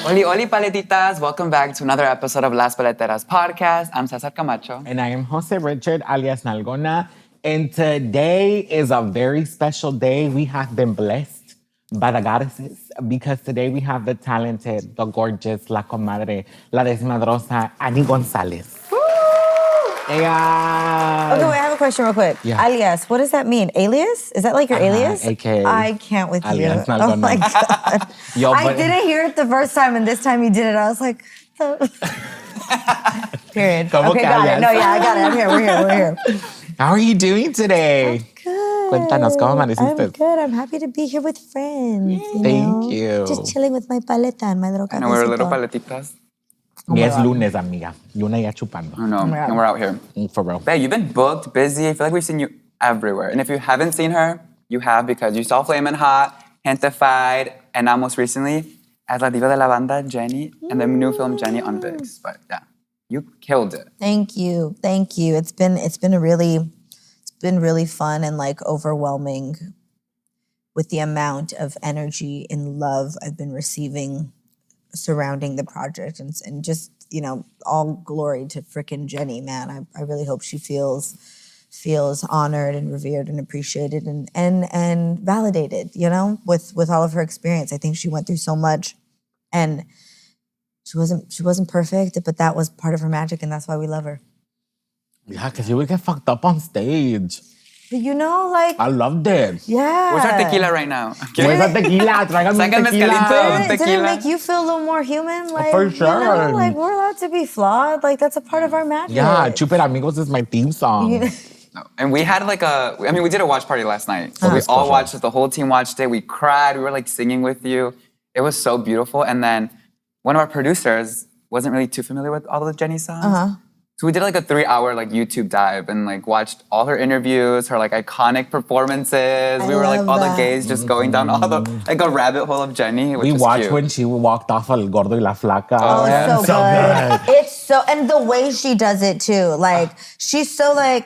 Holi, holi, Paletitas. Welcome back to another episode of Las Paleteras podcast. I'm Cesar Camacho. And I am Jose Richard, alias Nalgona. And today is a very special day. We have been blessed by the goddesses because today we have the talented, the gorgeous, la comadre, la desmadrosa, Annie Gonzalez. Yeah. Okay, wait, I have a question real quick. Yeah. Alias, what does that mean? Alias? Is that like your alias? AKA. I can't with Alias you. Nalgona. Oh my God. Yo, I but- didn't hear it the first time, and this time you did it. I was like, period. Como Okay, que got it. alias? No, yeah, I got it. I'm here. We're here. How are you doing today? Good. Cuéntanos, ¿cómo I'm amaneciste? good. I'm happy to be here with friends. Thank you. Just chilling with my paleta and my little I know we're little cafecito. Paletitas. Y es lunes, amiga. Luna ya chupando. I know, my God. and we're out here. For real. Babe, you've been booked, busy. I feel like we've seen you everywhere. And if you haven't seen her, you have because you saw Flamin Hot, Gentefied, and now most recently as La Diva de la Banda, Jenni, and the new film Jenni on VIX. But yeah, you killed it. Thank you. It's been really fun and like overwhelming with the amount of energy and love I've been receiving surrounding the project and just, you know, all glory to frickin' Jenni, man. I really hope she feels honored and revered and appreciated and validated, you know, with all of her experience. I think she went through so much and she wasn't perfect, but that was part of her magic and that's why we love her. Yeah, because you would get fucked up on stage. But you know, like, I loved it. yeah. Where's our tequila right now? Where's the tequila? Tráigame Saca un mezcalito. tequila. Did it Tequila. make you feel a little more human? Like, For you sure. know, like we're allowed to be flawed. Like that's a part of our magic. Yeah, Chuper Amigos is my theme song. No. And we had like we did a watch party last night. So we That's all cool. watched it. The whole team watched it. We cried. We were like singing with you. It was so beautiful. And then one of our producers wasn't really too familiar with all of the Jenni songs. So we did like a 3-hour like YouTube dive and like watched all her interviews, her like iconic performances. We were like love all the that. gays just going down all the like a rabbit hole of Jenni. Which We was watched cute. when she walked off El Gordo y la Flaca. Oh, yeah. it's so good. It's so, and the way she does it too. Like she's so like,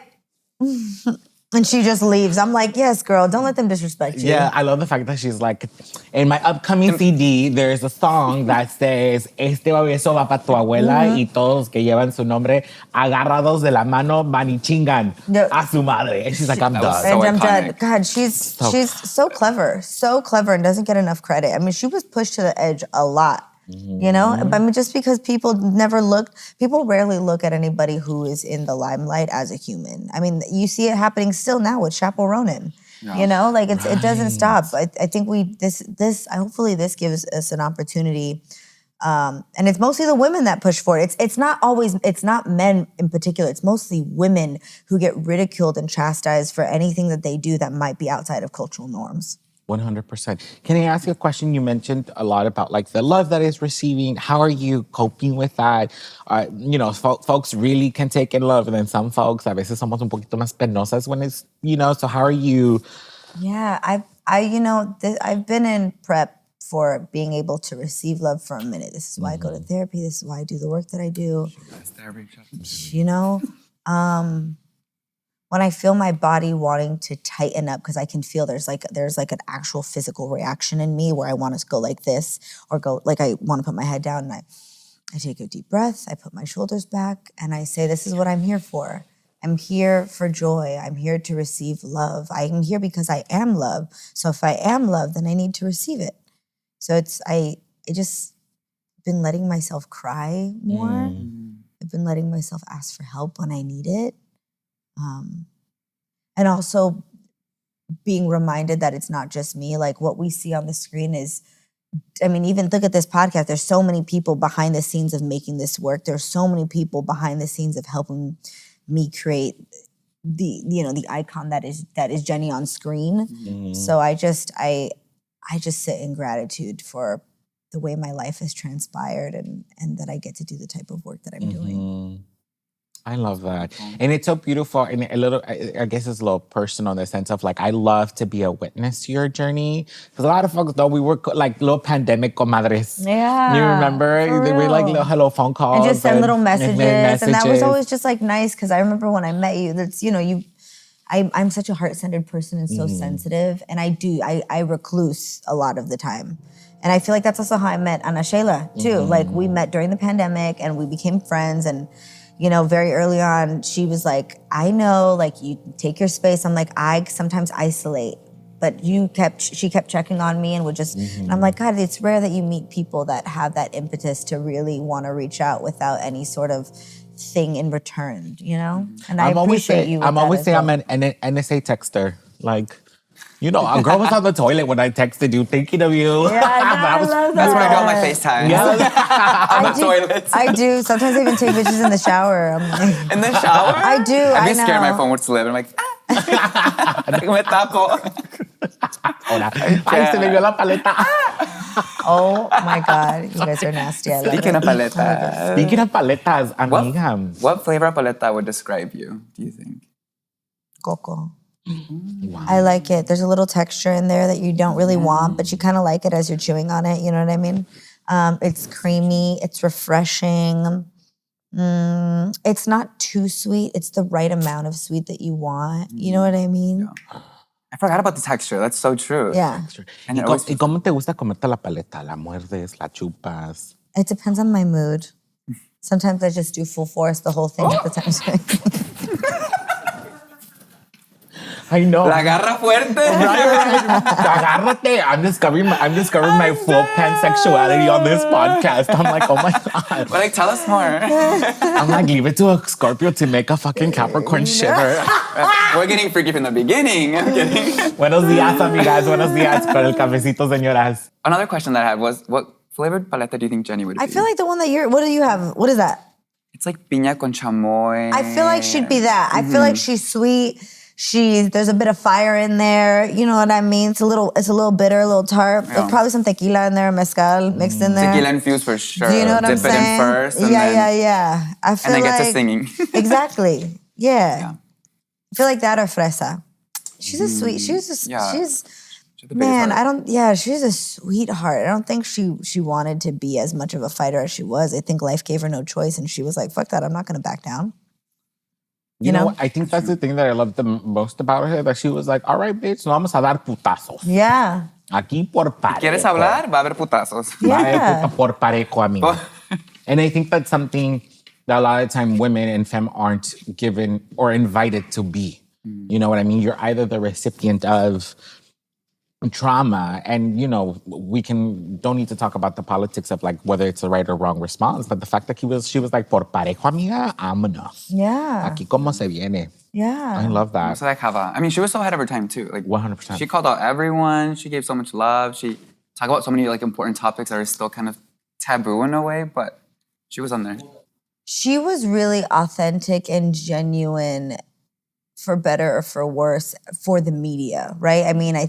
and she just leaves. I'm like, yes, girl, don't let them disrespect you. Yeah, I love the fact that she's like, in my upcoming CD, there's a song that says, este beso va pa tu abuela y todos que llevan su nombre agarrados de la mano van y chingan Yeah. a su madre. And she's like, I'm That was done. so And I'm done. iconic. God, she's so clever and doesn't get enough credit. I mean, she was pushed to the edge a lot. You know, I mean, just because people rarely look at anybody who is in the limelight as a human. I mean, you see it happening still now with Chapo Ronan. You know, like it doesn't stop. I think hopefully this gives us an opportunity. And it's mostly the women that push for it. It's not men in particular. It's mostly women who get ridiculed and chastised for anything that they do that might be outside of cultural norms. 100%. Can I ask you a question? You mentioned a lot about like the love that is receiving. How are you coping with that? You know, folks really can take in love, and then some folks, a veces somos un poquito más penosas when it's, you know, so how are you? Yeah, I've been in prep for being able to receive love for a minute. This is why I go to therapy. This is why I do the work that I do. You know, when I feel my body wanting to tighten up, because I can feel there's like an actual physical reaction in me where I want to go like this or go like I want to put my head down and I take a deep breath, I put my shoulders back and I say, this is what I'm here for. I'm here for joy. I'm here to receive love. I'm here because I am love. So if I am love, then I need to receive it. So I just been letting myself cry more. I've been letting myself ask for help when I need it. And also being reminded that it's not just me. Like what we see on the screen is, I mean, even look at this podcast. There's so many people behind the scenes of making this work. There's so many people behind the scenes of helping me create the icon that is Jenni on screen. So I just sit in gratitude for the way my life has transpired and that I get to do the type of work that I'm doing. I love that. And it's so beautiful and a little, I guess it's a little personal in the sense of like, I love to be a witness to your journey. Because a lot of folks though, we were like little pandemic comadres. Yeah. You remember? For We were like real. little hello phone calls. And just send little messages. And that was messages. always just like nice because I remember when I met you, that's, you know, I'm such a heart-centered person and so sensitive, and I recluse a lot of the time. And I feel like that's also how I met Ana Sheila too. Like we met during the pandemic and we became friends, and very early on she was like, I know, like, you take your space. I'm like, I sometimes isolate, but she kept checking on me and would just, and I'm like, God, it's rare that you meet people that have that impetus to really want to reach out without any sort of thing in return, And I appreciate you. I'm always saying I'm an NSA texter. Like, a girl was on the toilet when I texted you, thinking of you. Yeah, I love that. That's what I do on my FaceTime. Yeah. On the toilet. I do. Sometimes I even take pictures in the shower. I'm like, in the shower? I do. I'd be I scared know. my phone would slip. I'm like, me tapo. Ay, se me vio la paleta. Oh my God, you guys are nasty. I love Speaking of it. paleta. Speaking of paletas, amiga. What flavor of paleta would describe you, do you think? Coco. Wow. I like it. There's a little texture in there that you don't really want, but you kind of like it as you're chewing on it. You know what I mean? It's creamy. It's refreshing. It's not too sweet. It's the right amount of sweet that you want. You know what I mean? Yeah. I forgot about the texture. That's so true. Yeah. And ¿Y cómo te gusta comerte la paleta? ¿La muerdes? ¿La chupas? It depends on my mood. Sometimes I just do full force the whole thing at the time. I know. La agarra fuerte. Right. Agárrate. I'm discovering my full pansexuality on this podcast. I'm like, oh my God. But like, tell us more. I'm like, leave it to a Scorpio to make a fucking Capricorn shiver. We're getting freaky from the beginning. I'm kidding. Buenos días, amigas. Buenos días. Con el cafecito, señoras. Another question that I had was, what flavored paleta do you think Jenni would be? I feel like the one that what do you have? What is that? It's like piña con chamoy. I feel like she'd be that. I feel like she's sweet. There's a bit of fire in there. You know what I mean? It's a little bitter, a little tart. Yeah. There's probably some tequila in there, mezcal mixed in there. Tequila infused for sure. Do you know what I'm Dip it saying? in first. And Yeah. I feel then like get to singing. Exactly. Yeah. Yeah. I feel like that or fresa. She's a sweet. She's the biggest heart. she's a sweetheart. I don't think she wanted to be as much of a fighter as she was. I think life gave her no choice, and she was like, "Fuck that! I'm not going to back down." You know what? I think that's the thing that I love the most about her, that she was like, all right, bitch, no vamos a dar putazos. Yeah. Aquí por parejo. ¿Quieres hablar? Va a haber putazos. Va a haber Yeah. puta por parejo, amiga. And I think that's something that a lot of time women and femme aren't given or invited to be. You know what I mean? You're either the recipient of trauma, and we don't need to talk about the politics of like whether it's a right or wrong response, but the fact that she was like, por parejo, amiga, vámonos. Yeah. Aquí como se viene. Yeah. I love that. So like Hava. I mean, she was so ahead of her time too. Like 100%. She called out everyone. She gave so much love. She talked about so many like important topics that are still kind of taboo in a way, but she was on there. She was really authentic and genuine, for better or for worse, for the media, right? I mean, I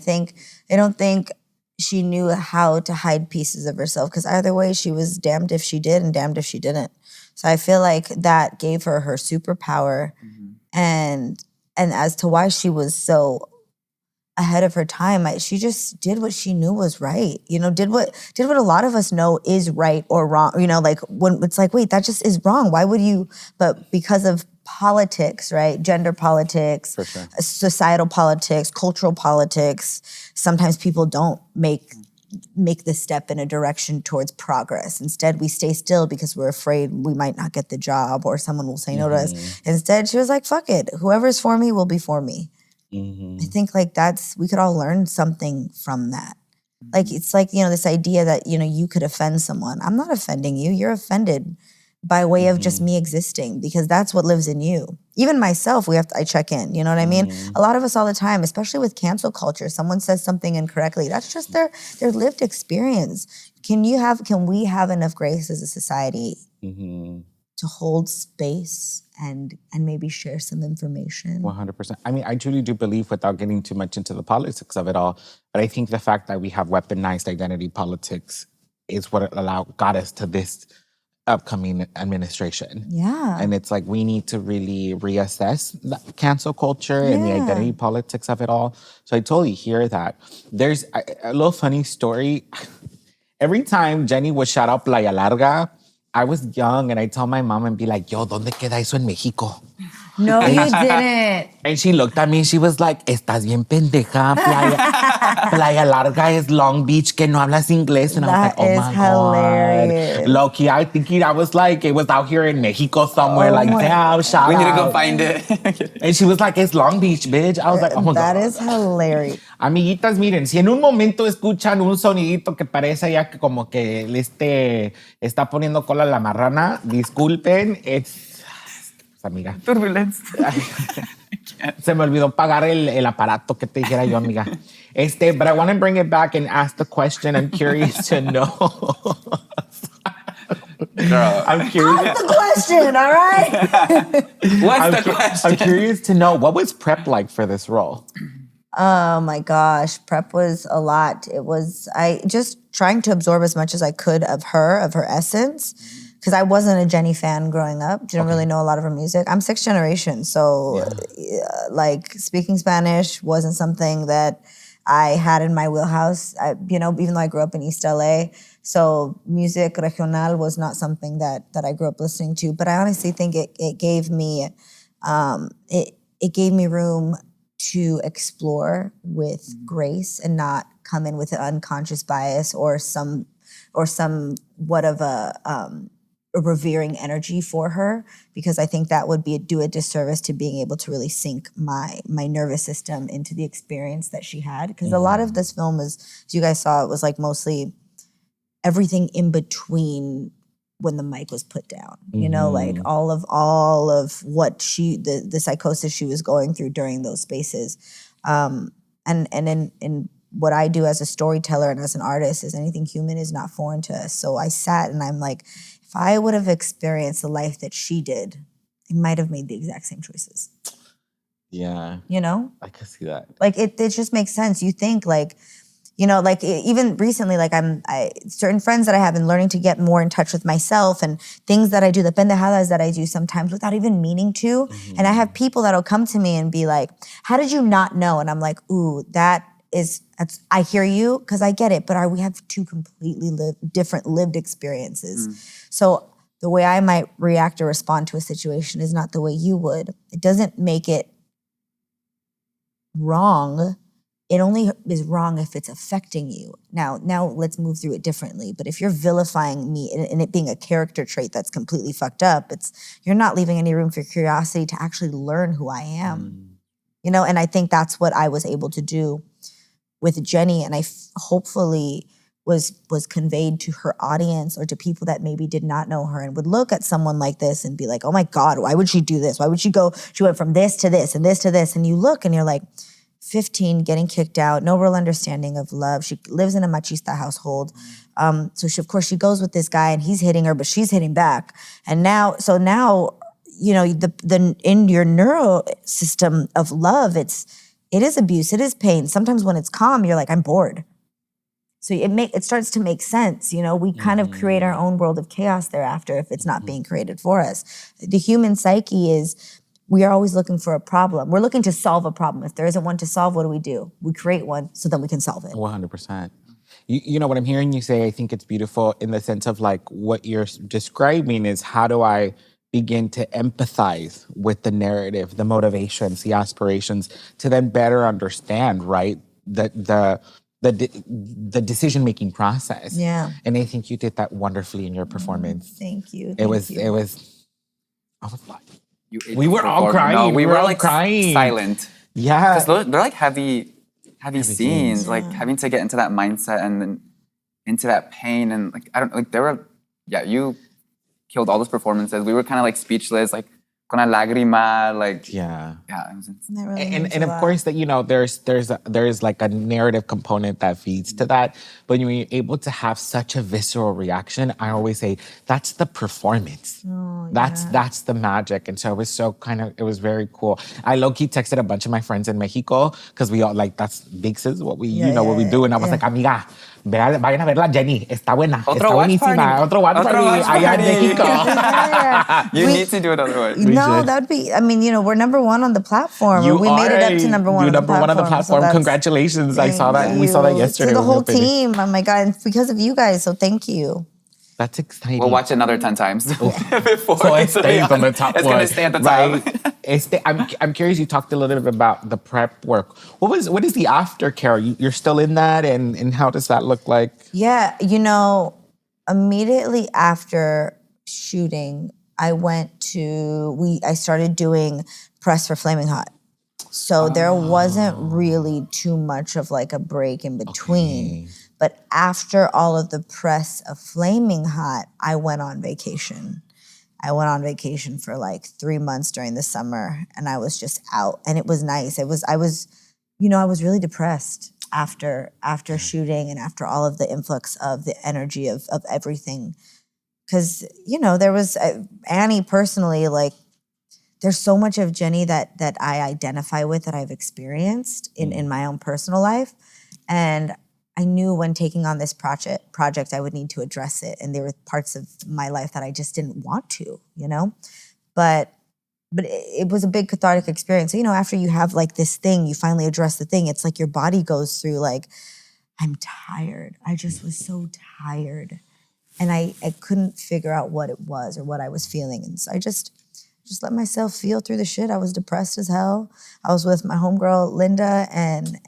don't think she knew how to hide pieces of herself, because either way, she was damned if she did and damned if she didn't. So I feel like that gave her superpower, and as to why she was so ahead of her time, she just did what she knew was right. Did what a lot of us know is right or wrong. Like when it's like, wait, that just is wrong. Why would you? But because of politics, right? Gender politics, For sure. Societal politics, cultural politics. Sometimes people don't make the step in a direction towards progress. Instead, we stay still because we're afraid we might not get the job or someone will say no to us. Instead, she was like, fuck it. Whoever's for me will be for me. I think like we could all learn something from that. Like, it's like, this idea that, you could offend someone. I'm not offending you. You're offended by way of just me existing, because that's what lives in you. Even myself, I check in, you know what I mean? A lot of us all the time, especially with cancel culture, someone says something incorrectly. That's just their lived experience. Can we have enough grace as a society to hold space and maybe share some information? 100%. I mean, I truly do believe, without getting too much into the politics of it all, but I think the fact that we have weaponized identity politics is what got us to this upcoming administration. Yeah. And it's like, we need to really reassess the cancel culture and the identity politics of it all. So I totally hear that. There's a little funny story. Every time Jenni would shout out Playa Larga, I was young and I tell my mom and be like, yo, ¿dónde queda eso en México? No, you didn't. And she looked at me and she was like, estás bien pendeja, Playa Larga is Long Beach, que no hablas inglés. And I was like, oh my hilarious. God. Low-key, I thinking I was like, it was out here in Mexico somewhere, like, damn, shout We out. need to go find it. And she was like, it's Long Beach, bitch. I was like, oh my God. That is hilarious. Amiguitas, miren, si en un momento escuchan un sonidito que parece ya que como que está poniendo cola la marrana, disculpen, amiga. Turbulence. Se me olvidó pagar el aparato que te dijera yo, amiga. But I want to bring it back and ask the question. I'm curious to know. Girl. I'm curious. Ask the question, all right? What's the question? I'm curious to know, what was prep like for this role? Oh my gosh, prep was a lot. I just trying to absorb as much as I could of her essence. Because I wasn't a Jenni fan growing up. Didn't really know a lot of her music. I'm 6th generation, so like speaking Spanish wasn't something that I had in my wheelhouse. Even though I grew up in East LA, so music regional was not something that I grew up listening to. But I honestly think it gave me it gave me room to explore with grace and not come in with an unconscious bias or somewhat of a revering energy for her, because I think that would do a disservice to being able to really sink my nervous system into the experience that she had. Because a lot of this film is, as you guys saw, it was like mostly everything in between when the mic was put down. Like all of what the psychosis she was going through during those spaces. And in what I do as a storyteller and as an artist is anything human is not foreign to us. So I sat and I'm like, if I would have experienced the life that she did, I might have made the exact same choices. Yeah. I can see that. Like it just makes sense. You think like, even recently, like certain friends that I have been learning to get more in touch with myself and things that I do, the pendejadas that I do sometimes without even meaning to. Mm-hmm. And I have people that'll come to me and be like, how did you not know? And I'm like, ooh, I hear you because I get it, but we have two completely different lived experiences. Mm. So the way I might react or respond to a situation is not the way you would. It doesn't make it wrong. It only is wrong if it's affecting you. Now let's move through it differently. But if you're vilifying me and it being a character trait that's completely fucked up, you're not leaving any room for curiosity to actually learn who I am. And I think that's what I was able to do with Jenni, and I hopefully was conveyed to her audience or to people that maybe did not know her and would look at someone like this and be like, oh my God, why would she do this? Why would she went from this to this and this to this. And you look and you're like, 15, getting kicked out, no real understanding of love. She lives in a machista household. So she goes with this guy and he's hitting her, but she's hitting back. And now, in your neuro system of love, it is abuse, it is pain. Sometimes when it's calm, you're like, I'm bored. So it starts to make sense. We kind of create our own world of chaos thereafter if it's not being created for us. The human psyche is, we are always looking for a problem. We're looking to solve a problem. If there isn't one to solve, what do? We create one so then we can solve it. 100%. You know what I'm hearing you say, I think it's beautiful in the sense of like what you're describing is how do I begin to empathize with the narrative, the motivations, the aspirations, to then better understand, right, the decision-making process. Yeah. And I think you did that wonderfully in your performance. Thank you. I was like, we were all crying. No, we were all like crying. Silent. Yeah. Because they're like heavy scenes, like having to get into that mindset and then into that pain. And you killed all those performances. We were kind of like speechless, like con la lágrima, like yeah. It was really and of course that there's like a narrative component that feeds to that. But when you're able to have such a visceral reaction, I always say that's the performance. Oh, That's the magic. And so it was it was very cool. I low-key texted a bunch of my friends in Mexico because we all like that's big sis what we what we do. And I was like, amiga, vayan a ver la Jenni. Está buena. Está buenísima. Otro watch party allá en Mexico. You need to do another one. No, that would be, we're number one on the platform. We made it up to number one on the platform. You're number one on the platform. So Congratulations. I saw that. We saw that yesterday. To the whole team. Oh my God. And because of you guys. So thank you. That's exciting. We'll watch it another 10 times before. So it stays on the top one. It's going to stay at the top. Right? I'm curious. You talked a little bit about the prep work. What is the aftercare? You're still in that, and how does that look like? Yeah, immediately after shooting, I started doing press for Flamin Hot. So there wasn't really too much of like a break in between. Okay. But after all of the press of Flaming Hot, I went on vacation. I went on vacation for like 3 months during the summer, and I was just out, and it was nice. I was really depressed after shooting and after all of the influx of the energy of everything. Because, there was, Annie personally, like, there's so much of Jenni that I identify with, that I've experienced in my own personal life. And I knew when taking on this project, I would need to address it. And there were parts of my life that I just didn't want to, But it was a big cathartic experience. So, after you have like this thing, you finally address the thing. It's like your body goes through like, I'm tired. I just was so tired. And I couldn't figure out what it was or what I was feeling. And so I just let myself feel through the shit. I was depressed as hell. I was with my homegirl, Linda, and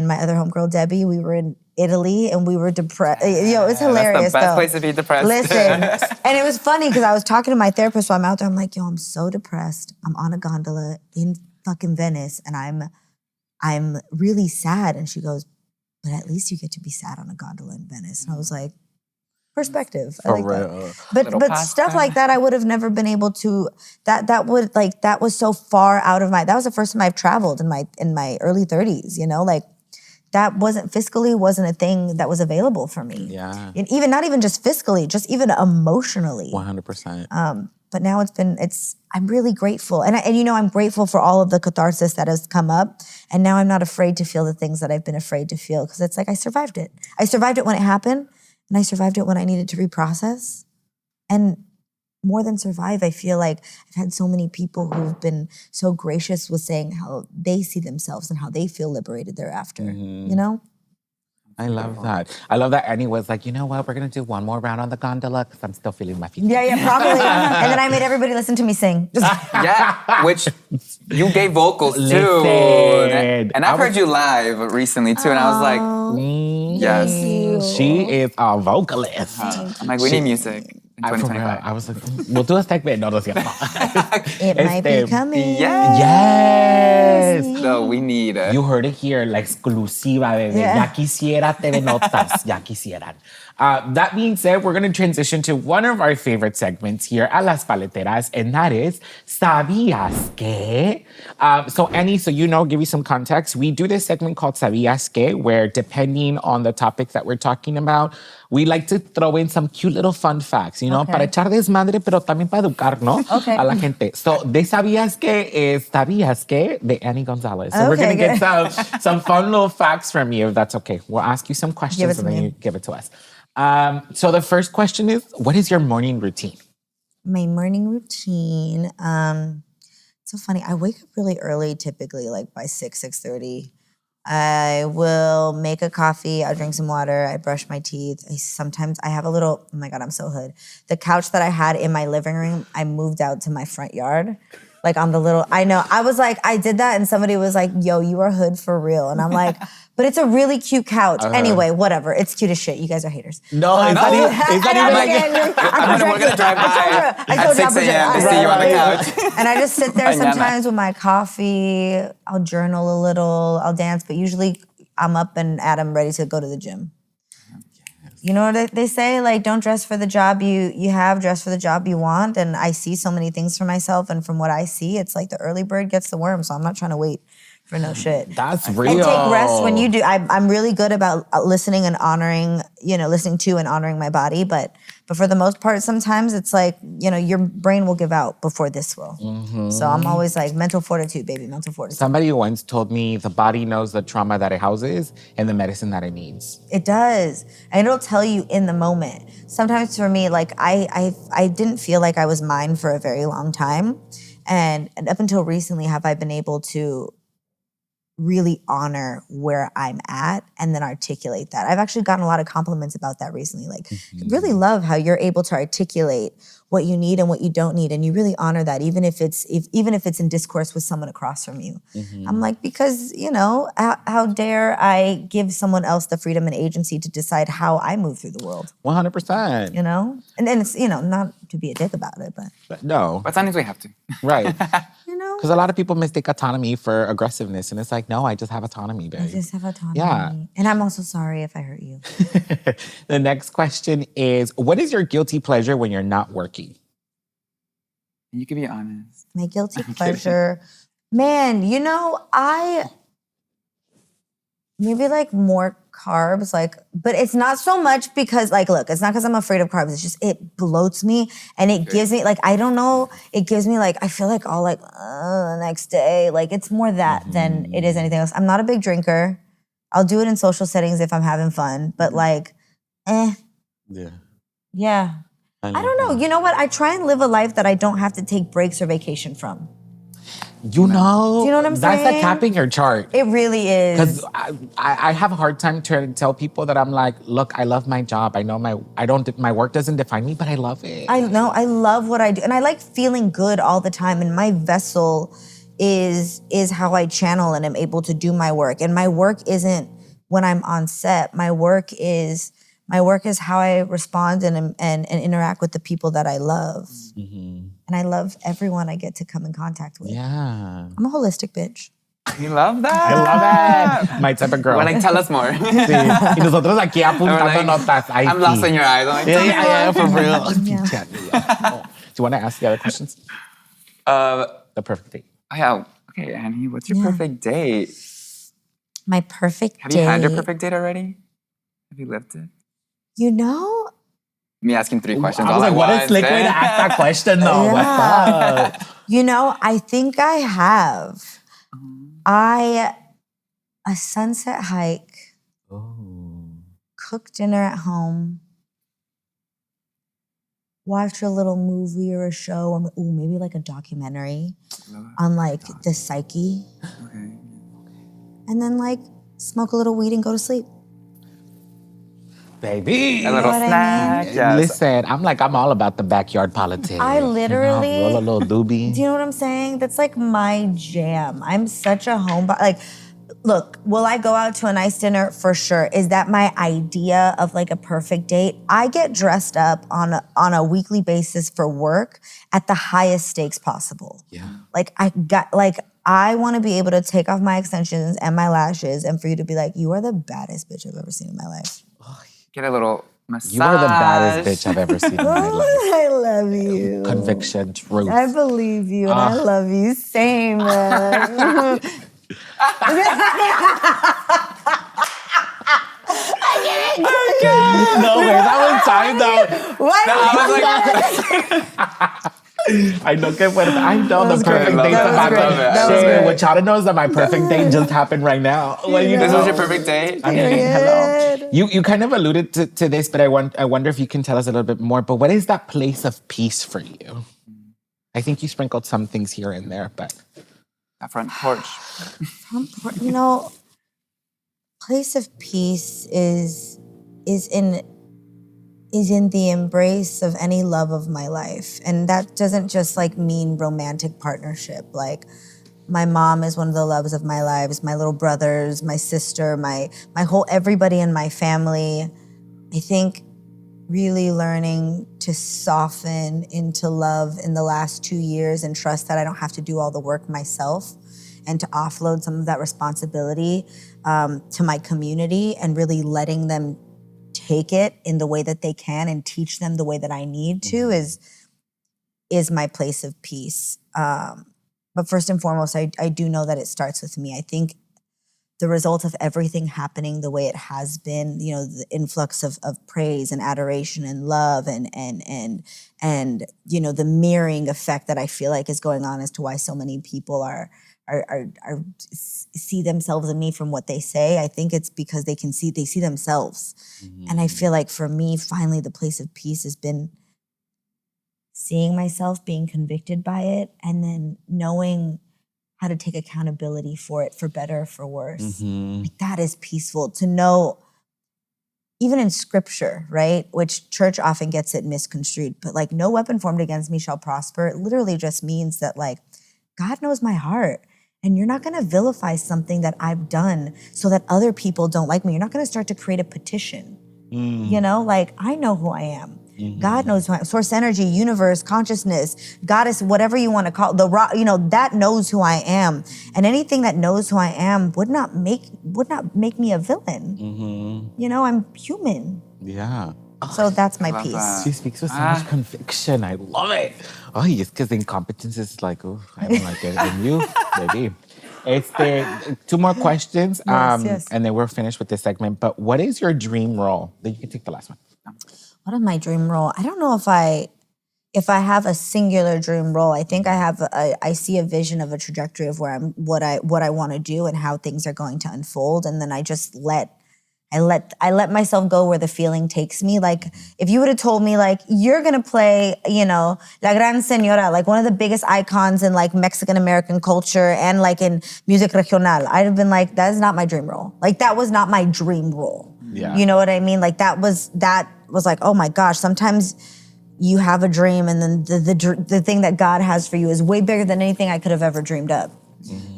my other homegirl, Debbie. We were in Italy, and we were depressed. It's hilarious. That's the best place to be depressed. Listen, and it was funny because I was talking to my therapist while I'm out there. I'm like, I'm so depressed. I'm on a gondola in fucking Venice, and I'm really sad. And she goes, but at least you get to be sad on a gondola in Venice. And I was like, perspective. I like that. But stuff like that, I would have never been able to. That was so far out of that was the first time I've traveled in my early 30s. Like that wasn't a thing that was available for me. Yeah. And even not even just fiscally, just even emotionally. 100%. But now I'm really grateful. And I'm grateful for all of the catharsis that has come up. And now I'm not afraid to feel the things that I've been afraid to feel, because it's like I survived it. I survived it when it happened, and I survived it when I needed to reprocess. And more than survive, I feel like I've had so many people who've been so gracious with saying how they see themselves and how they feel liberated thereafter, I love that. I love that Annie was like, you know what, we're going to do one more round on the gondola because I'm still feeling my feet. Yeah, probably. And then I made everybody listen to me sing. Yeah, which you gave vocals too. Listen, And I've heard you live recently too, and I was like, yes. She is a vocalist. I'm like, we need music in 2025. I was like, we'll do a segment. No, cierto. It might be coming. Yes. So we need it. You heard it here, la exclusiva, bebé. Yeah. Ya quisiera TV Notas. Ya quisieran. That being said, we're going to transition to one of our favorite segments here at Las Paleteras, and that is ¿Sabías qué? So Annie, give you some context. We do this segment called ¿Sabías qué? Where depending on the topic that we're talking about, we like to throw in some cute little fun facts, para echar desmadre, pero también para educar, ¿no? Okay. A la gente. So, de ¿Sabías qué? Is ¿Sabías qué? De Annie Gonzalez. So we're going to get some fun little facts from you, if that's okay. We'll ask you some questions and then you give it to us. So the first question is, what is your morning routine? My morning routine, so funny. I wake up really early, typically like by 6:30. I will make a coffee. I'll drink some water. I brush my teeth. Sometimes I have a little, oh my God, I'm so hood. The couch that I had in my living room, I moved out to my front yard. Like on the little, I know. I was like, I did that, and somebody was like, yo, you are hood for real. And I'm like, but it's a really cute couch. Anyway, whatever. It's cute as shit. You guys are haters. No, it's not even. We're going to drive by at 6 a.m. to see you on the couch. And I just sit there sometimes with my coffee. I'll journal a little. I'll dance. But usually I'm up and I'm ready to go to the gym. You know what they say? Like, don't dress for the job you have, dress for the job you want. And I see so many things for myself. And from what I see, it's like the early bird gets the worm. So I'm not trying to wait for no shit. That's real. And take rest when you do. I'm really good about listening and honoring, listening to and honoring my body. But for the most part, sometimes it's like, your brain will give out before this will. Mm-hmm. So I'm always like, mental fortitude, baby, mental fortitude. Somebody once told me the body knows the trauma that it houses and the medicine that it needs. It does. And it'll tell you in the moment. Sometimes for me, like I didn't feel like I was mine for a very long time. And up until recently have I been able to really honor where I'm at and then articulate that. I've actually gotten a lot of compliments about that recently. Like, I really love how you're able to articulate what you need and what you don't need, and you really honor that, even if it's in discourse with someone across from you. I'm like, because how dare I give someone else the freedom and agency to decide how I move through the world? 100%. And then it's not to be a dick about it, but No. But sometimes we have to. Right. Because a lot of people mistake autonomy for aggressiveness. And it's like, no, I just have autonomy, babe. I just have autonomy. Yeah. And I'm also sorry if I hurt you. The next question is, what is your guilty pleasure when you're not working? You can be honest. My guilty pleasure. Man, I maybe like more carbs, but it's not so much because look, it's not because I'm afraid of carbs. It's just, it bloats me and it gives me I don't know, it gives me I feel all the next day. It's more that than it is anything else. I'm not a big drinker. I'll do it in social settings if I'm having fun, but Yeah. I don't know. You know what? I try and live a life that I don't have to take breaks or vacation from. Do you know what I'm saying? That's like capping your chart. It really is. Because I have a hard time trying to tell people that I'm like, look, I love my job. I know my work doesn't define me, but I love it. I know. I love what I do. And I like feeling good all the time. And my vessel is how I channel and am able to do my work. And my work isn't when I'm on set. My work is how I respond and interact with the people that I love. And I love everyone I get to come in contact with. Yeah. I'm a holistic bitch. You love that? I love it. My type of girl. Well, tell us more. Sí. Y nosotros aquí apuntando notas. Ay, I'm sí. lost in your eyes. I'm like, Yeah, for real. Yeah. Do you want to ask the other questions? The perfect date. Oh, yeah. Okay, Annie, what's your perfect date? My perfect Have date. you had your perfect date already? Have you lived it? Me asking 3 questions I all was at like, what once. a slick way to ask that question, though. Yeah. What's up? I think I have. A sunset hike, cook dinner at home, watch a little movie or a show, or maybe a documentary on the psyche. Okay. And then smoke a little weed and go to sleep. Baby. A little snack. Yes. Listen, I'm all about the backyard politics. I literally roll a little doobie. Do you know what I'm saying? That's my jam. I'm such a homebody. Look, will I go out to a nice dinner? For sure. Is that my idea of a perfect date? I get dressed up on a weekly basis for work at the highest stakes possible. Yeah. I want to be able to take off my extensions and my lashes and for you to be like, you are the baddest bitch I've ever seen in my life. Get a little massage. You are the baddest bitch I've ever seen in my life. I love you. Conviction, truth. I believe you and I love you. Same. No, wait, that was time though. What? I know the perfect date. That was great. What y'all know is that my perfect date just happened right now. This was your perfect date? I mean, hello. You kind of alluded to this, but I wonder if you can tell us a little bit more. But what is that place of peace for you? I think you sprinkled some things here and there, but That front porch. Place of peace is in the embrace of any love of my life. And that doesn't just mean romantic partnership. My mom is one of the loves of my lives, my little brothers, my sister, my whole, everybody in my family. I think really learning to soften into love in the last 2 years and trust that I don't have to do all the work myself and to offload some of that responsibility to my community and really letting them take it in the way that they can and teach them the way that I need to is my place of peace. But first and foremost, I do know that it starts with me. I think the result of everything happening the way it has been, the influx of praise and adoration and love and the mirroring effect that I feel is going on as to why so many people are see themselves in me from what they say. I think it's because they see themselves. Mm-hmm. And I feel for me, finally, the place of peace has been seeing myself, being convicted by it, and then knowing how to take accountability for it, for better or for worse. Like that is peaceful to know, even in scripture, right? Which church often gets it misconstrued, but like no weapon formed against me shall prosper. It literally just means that like God knows my heart. And you're not gonna vilify something that I've done so that other people don't like me. You're not gonna start to create a petition. You know, like I know who I am. God knows who I am. Source energy, universe, consciousness, goddess, whatever you want to call it, the rock, you know, that knows who I am. And anything that knows who I am would not make me a villain. You know, I'm human. Yeah. So that's my love piece. that. She speaks with so much conviction. I love it. Oh, it's because incompetence is like, oh, I don't like it. And you, baby. Two more questions, Yes. and then we're finished with this segment. But what is your dream role? Then you can take the last one. What is my dream role? I don't know if I have a singular dream role. I think I see a vision of a trajectory of where what I want to do and how things are going to unfold, and then I just let myself go where the feeling takes me. Like if you would have told me like you're gonna play, you know, La Gran Señora, like one of the biggest icons in like Mexican American culture and like in music regional, I'd have been like, that is not my dream role. Like that was not my dream role. Yeah. You know what I mean? Like that was like, oh my gosh, sometimes you have a dream and then the thing that God has for you is way bigger than anything I could have ever dreamed of.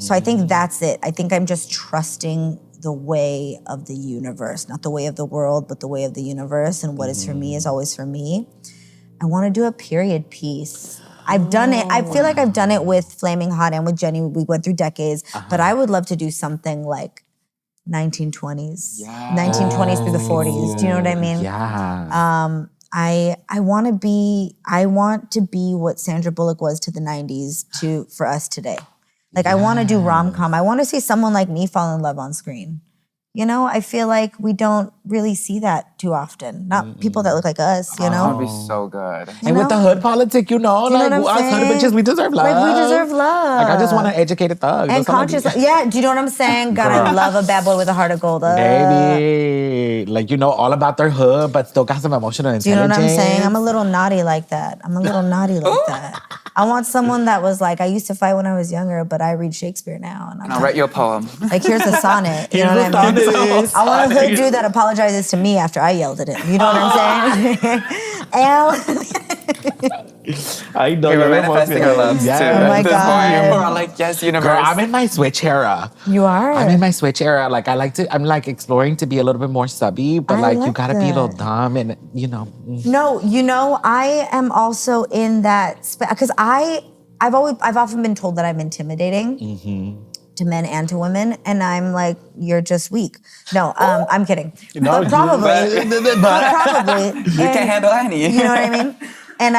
So I think that's it. I think I'm just trusting the way of the universe, not the way of the world, but the way of the universe. And what is for me is always for me. I want to do a period piece. I've done it. I feel like I've done it with Flamin Hot and with Jenni. We went through decades, but I would love to do something like 1920s, 1920s through the 40s. Do you know what I mean? Yeah. I want to be what Sandra Bullock was to the 90s for us today. Like I want to do rom-com. I want to see someone like me fall in love on screen. You know, I feel like we don't really see that too often. Not people that look like us, you know? That would be so good. And with the hood politic, you know, Do you know like what I'm us hood saying? bitches, we deserve love. Like we deserve love. Like I just want an educated thug. And conscious, yeah, do you know what I'm saying? Gotta love a bad boy with a heart of gold. Baby, like you know all about their hood, but still got some emotional intelligence. Do you know what I'm saying? I'm a little naughty like that. I want someone that was like, I used to fight when I was younger, but I read Shakespeare now. And I'll write you a poem. Like, here's a sonnet. You know what I mean? I want a hood dude that apologizes to me after I yelled at him. You know what I'm saying? I know. Okay, we're manifesting our loves too. Oh my God. We're all like, yes, universe. Girl, I'm in my switch era. You are? I'm in my switch era. Like I'm like exploring to be a little bit more subby, but I like you like gotta be a little that. dumb and you know. No, you know, I am also in that because I've often been told that I'm intimidating to men and to women, and I'm like, you're just weak. No, I'm kidding. No, but probably, probably. You can't handle Annie. You know what I mean? And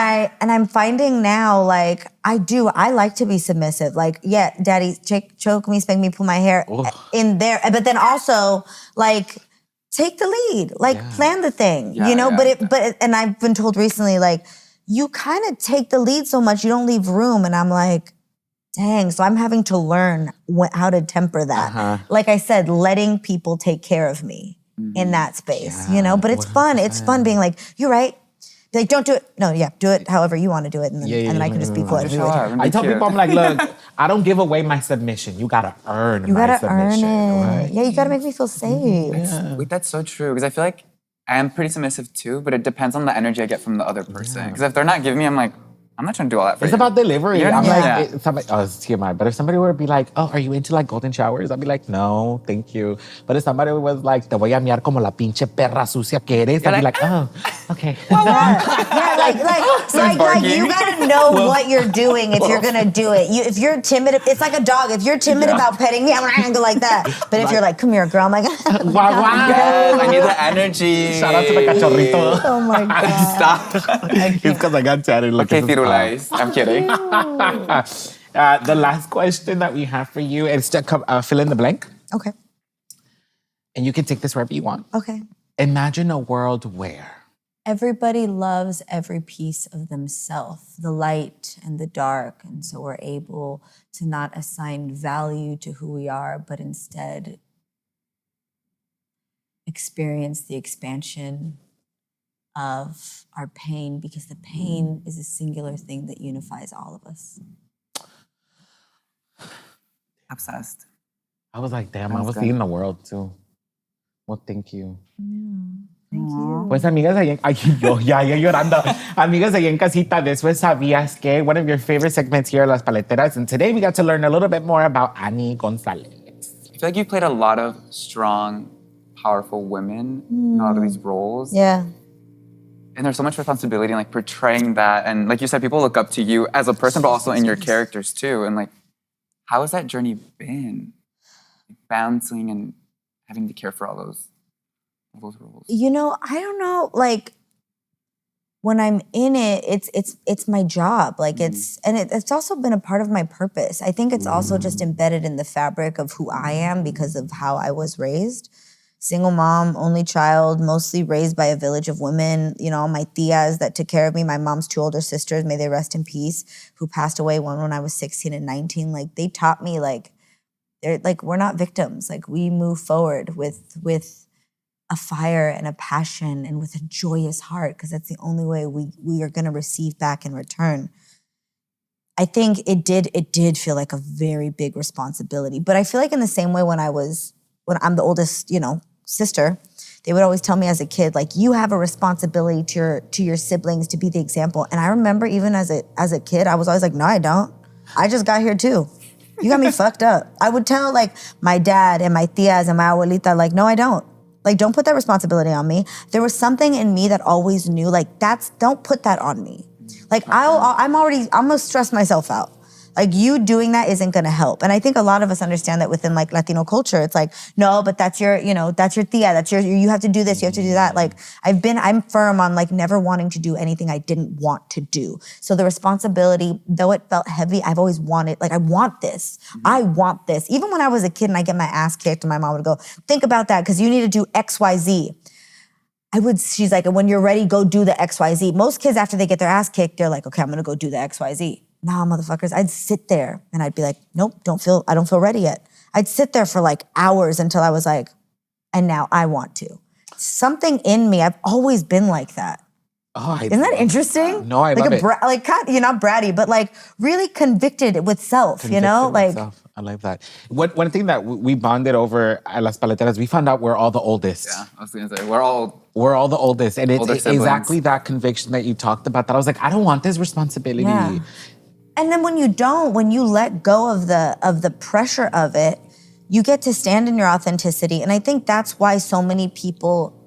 I'm finding now, like, I like to be submissive. Like, yeah, daddy, choke me, spank me, pull my hair in there. But then also, like, take the lead. Like, plan the thing, you know? And I've been told recently, like, you kind of take the lead so much, you don't leave room. And I'm like, dang. So I'm having to learn how to temper that. Like I said, letting people take care of me in that space, you know? But it's fun. It's fun being like, you're right. Like, don't do it. No, yeah, do it however you want to do it. And then I can just be fluid. I tell people, I'm like, look, I don't give away my submission. You gotta earn my submission. Right? Yeah, you gotta make me feel safe. Wait, that's so true. Because I feel like I am pretty submissive too, but it depends on the energy I get from the other person. Because if they're not giving me, I'm like, I'm not trying to do all that for It's you. about delivery. You know I'm what I like, mean? somebody, it's TMI, but if somebody were to be like, oh, are you into like golden showers? I'd be like, no, thank you. But if somebody was like, te voy a miar como la pinche perra sucia que eres, I'd be like, oh, okay. Like you gotta know what you're doing if you're gonna do it. If you're timid, it's like a dog. If you're timid about petting me, I'm gonna go like that. But if you're like, come here, girl, I'm like, Wow. Yes, I need the energy. Shout out to the cachorrito. oh my God. Stop. It's because I got tatted. Look, Okay, Firulais. I'm kidding. The last question that we have for you is to fill in the blank. Okay. And you can take this wherever you want. Okay. Imagine a world where Everybody loves every piece of themselves, the light and the dark. And so we're able to not assign value to who we are, but instead experience the expansion of our pain, because the pain is a singular thing that unifies all of us. Obsessed. I was like, damn, That I was was good. seeing the world too. Well, thank you. Thank you. Pues amigas ahí ay, yo ya llorando. Amigas ahí en casita, this was Sabías Que, one of your favorite segments here at Las Paleteras. And today we got to learn a little bit more about Annie Gonzalez. I feel like you played a lot of strong, powerful women in a lot of these roles. Yeah. And there's so much responsibility in like portraying that. And like you said, people look up to you as a person, but also in your characters too. And like, how has that journey been? Like, balancing and having to care for all those roles. You know, I don't know, like, when I'm in it, it's my job. Like it's also been a part of my purpose. I think it's also just embedded in the fabric of who I am because of how I was raised. Single mom, only child, mostly raised by a village of women. You know, my tias that took care of me, my mom's 2 older sisters, may they rest in peace, who passed away, one when I was 16 and 19. Like they taught me like, they're like, we're not victims. Like we move forward with a fire and a passion and with a joyous heart, because that's the only way we are going to receive back in return. I think it did feel like a very big responsibility. But I feel like in the same way when I'm the oldest, you know, sister, they would always tell me as a kid, like, you have a responsibility to your siblings to be the example. And I remember even as a kid, I was always like, no, I don't. I just got here too. You got me fucked up. I would tell like my dad and my tias and my abuelita, like, no, I don't. Like, don't put that responsibility on me. There was something in me that always knew, like, don't put that on me. Like, I'm gonna stress myself out. Like, you doing that isn't gonna help. And I think a lot of us understand that within like Latino culture. It's like, no, but that's your tia, you have to do this, you have to do that. Like, I'm firm on like never wanting to do anything I didn't want to do. So the responsibility, though it felt heavy, I've always wanted, like, I want this. I want this. Even when I was a kid and I get my ass kicked and my mom would go, think about that, because you need to do X, Y, Z. She's like, when you're ready, go do the X, Y, Z. Most kids, after they get their ass kicked, they're like, okay, I'm gonna go do the X, Y, Z. Nah, motherfuckers, I'd sit there and I'd be like, nope, I don't feel ready yet. I'd sit there for like hours until I was like, and now I want to. Something in me, I've always been like that. Oh, Isn't that interesting? No, I love it. Like, you're not bratty, but like really convicted with self, you know? Like, I like that. One thing that we bonded over at Las Paleteras, we found out we're all the oldest. Yeah, I was gonna say, we're all the oldest. And it's exactly that conviction that you talked about, that I was like, I don't want this responsibility. Yeah. And then when you let go of the pressure of it, you get to stand in your authenticity. And I think that's why so many people,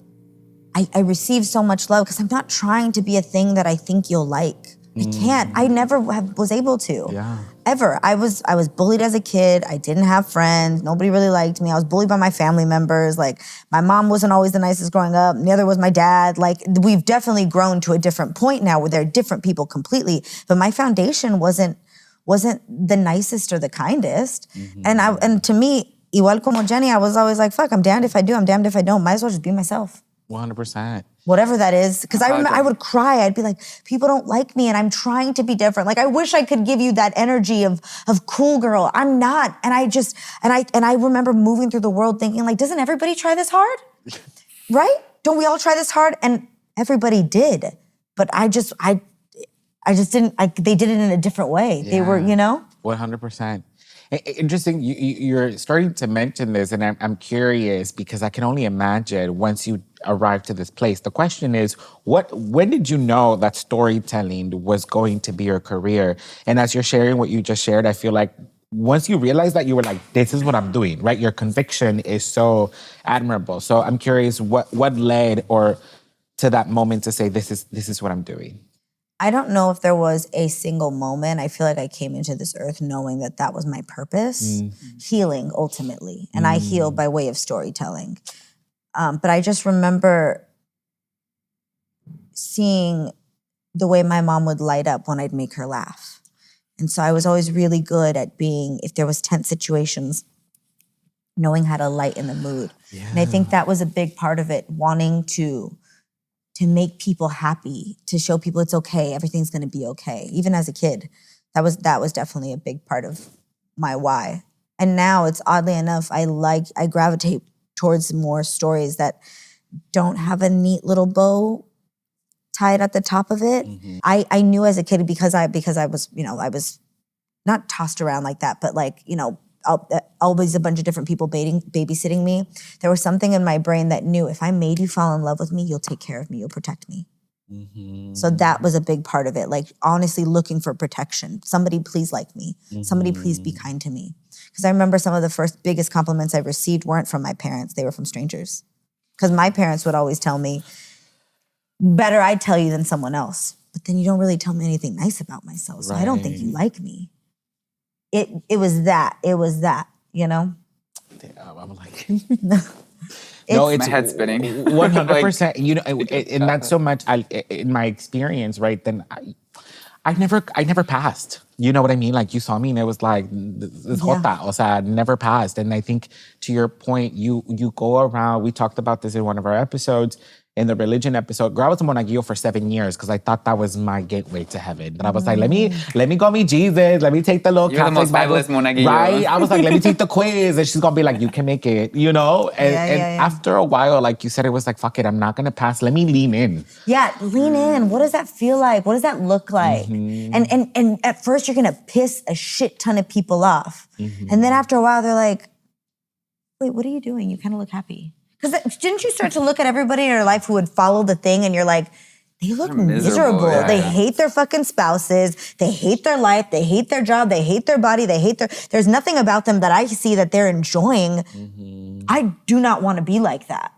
I receive so much love, because I'm not trying to be a thing that I think you'll like. I can't. I never was able to. Yeah. Ever. I was bullied as a kid. I didn't have friends. Nobody really liked me. I was bullied by my family members. Like, my mom wasn't always the nicest growing up. Neither was my dad. Like, we've definitely grown to a different point now where they're different people completely. But my foundation wasn't the nicest or the kindest. And to me, igual como Jenni, I was always like, fuck, I'm damned if I do, I'm damned if I don't. Might as well just be myself. 100%. Whatever that is. Because I remember I would cry. I'd be like, people don't like me and I'm trying to be different. Like, I wish I could give you that energy of cool girl. I'm not. And I remember moving through the world thinking, like, doesn't everybody try this hard? Right? Don't we all try this hard? And everybody did. But I just didn't, they did it in a different way. Yeah. They were, you know? 100%. Interesting, you're starting to mention this, and I'm curious, because I can only imagine once you arrive to this place. The question is, when did you know that storytelling was going to be your career? And as you're sharing what you just shared, I feel like once you realized that, you were like, this is what I'm doing, right? Your conviction is so admirable. So I'm curious, what led or to that moment to say, this is what I'm doing? I don't know if there was a single moment. I feel like I came into this earth knowing that was my purpose, healing ultimately. And I heal by way of storytelling. But I just remember seeing the way my mom would light up when I'd make her laugh. And so I was always really good at being, if there was tense situations, knowing how to lighten the mood. Yeah. And I think that was a big part of it, wanting to make people happy, to show people it's okay, everything's gonna be okay. Even as a kid, that was definitely a big part of my why. And now it's, oddly enough, I gravitate towards more stories that don't have a neat little bow tied at the top of it. Mm-hmm. I knew as a kid, because I was, I was not tossed around like that, but like, always a bunch of different people babysitting me, there was something in my brain that knew if I made you fall in love with me, you'll take care of me, you'll protect me. So that was a big part of it. Like, honestly, looking for protection. Somebody please like me. Somebody please be kind to me. Because I remember some of the biggest compliments I received weren't from my parents. They were from strangers. Because my parents would always tell me, better I tell you than someone else. But then you don't really tell me anything nice about myself. So I don't think you like me. It was that. It was that, you know? Damn, I'm like... No, it's my head spinning. 100%. You know, and not so much in my experience, right? Then I never passed. You know what I mean? Like, you saw me and it was like, this jota, o sea, never passed. And I think to your point, you go around, we talked about this in one of our episodes, in the religion episode. Girl, I was a monaguillo for 7 years because I thought that was my gateway to heaven. But I was like, let me go meet Jesus. Let me take the little You're the most fabulous monaguillo. Right? I was like, let me take the quiz. And she's going to be like, you can make it, you know? And after a while, like you said, it was like, fuck it, I'm not going to pass. Let me lean in. Yeah, lean in. What does that feel like? What does that look like? And at first, you're going to piss a shit ton of people off. And then after a while, they're like, wait, what are you doing? You kind of look happy. Because didn't you start to look at everybody in your life who would follow the thing and you're like, they look miserable. Yeah. They hate their fucking spouses. They hate their life. They hate their job. They hate their body. There's nothing about them that I see that they're enjoying. I do not want to be like that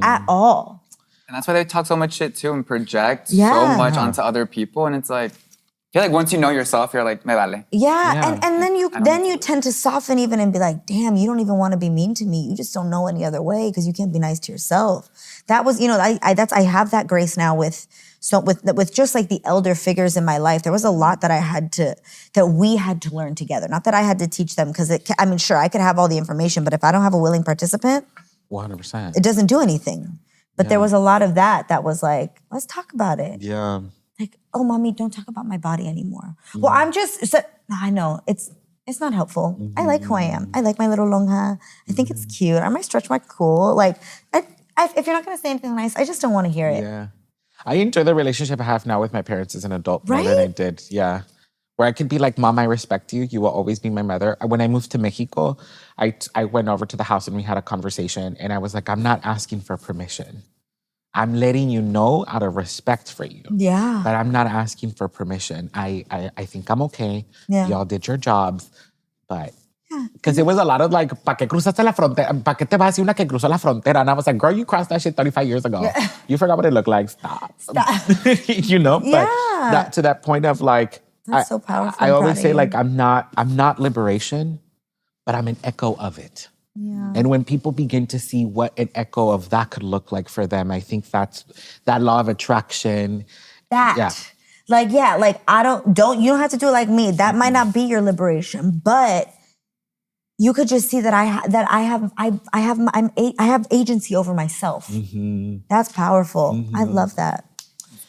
at all. And that's why they talk so much shit too and project so much onto other people. And it's like, I feel like once you know yourself, you're like, me vale. Yeah. And then you tend to soften even and be like, damn, you don't even want to be mean to me. You just don't know any other way because you can't be nice to yourself. That was, you know, I have that grace now with just like the elder figures in my life. There was a lot that we had to learn together. Not that I had to teach them because I mean, sure, I could have all the information, but if I don't have a willing participant, 100%, it doesn't do anything. But there was a lot of that was like, let's talk about it. Yeah. Like, oh, mommy, don't talk about my body anymore. Well, I know, it's not helpful. I like who I am. I like my little lonja. I think it's cute. I might stretch my cool. Like, if you're not going to say anything nice, I just don't want to hear it. Yeah. I enjoy the relationship I have now with my parents as an adult more than I did. Yeah. Where I could be like, Mom, I respect you. You will always be my mother. When I moved to Mexico, I went over to the house and we had a conversation. And I was like, I'm not asking for permission. I'm letting you know out of respect for you. Yeah. But I'm not asking for permission. I think I'm okay. Yeah. Y'all did your jobs. But, because it was a lot of like, ¿pa qué cruzaste la frontera? ¿Pa qué te vas a una que cruzó la frontera? And I was like, girl, you crossed that shit 35 years ago. Yeah. You forgot what it looked like. Stop. You know? But to that point of like, that's so powerful. I always say like, I'm not liberation, but I'm an echo of it. Yeah. And when people begin to see what an echo of that could look like for them, I think that's that law of attraction. Like, you don't have to do it like me. That might not be your liberation, but you could just see that I have agency over myself. That's powerful. I love that.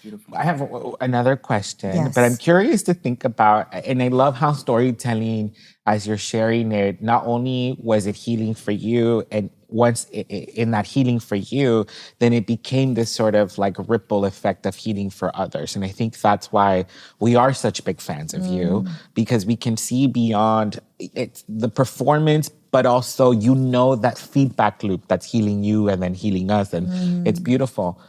Beautiful. I have another question, but I'm curious to think about, and I love how storytelling, as you're sharing it, not only was it healing for you, and once in that healing for you, then it became this sort of like ripple effect of healing for others. And I think that's why we are such big fans of you, because we can see beyond the performance, but also, you know, that feedback loop that's healing you and then healing us. And it's beautiful.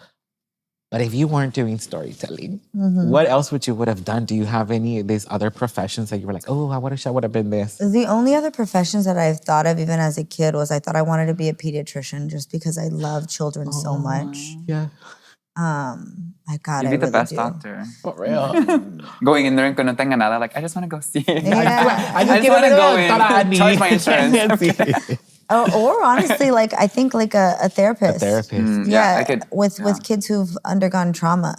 But if you weren't doing storytelling, what else would have done? Do you have any of these other professions that you were like, oh, I wish I would have been this? The only other professions that I've thought of, even as a kid, was I thought I wanted to be a pediatrician just because I love children so much. Yeah. My God, You'd be the best doctor. For real. Going in there and no tenga nada, like, I just want to go see it. Yeah. I just want to go in, charge my insurance. Or honestly, like, I think like a therapist. A therapist. Yeah, with kids who've undergone trauma.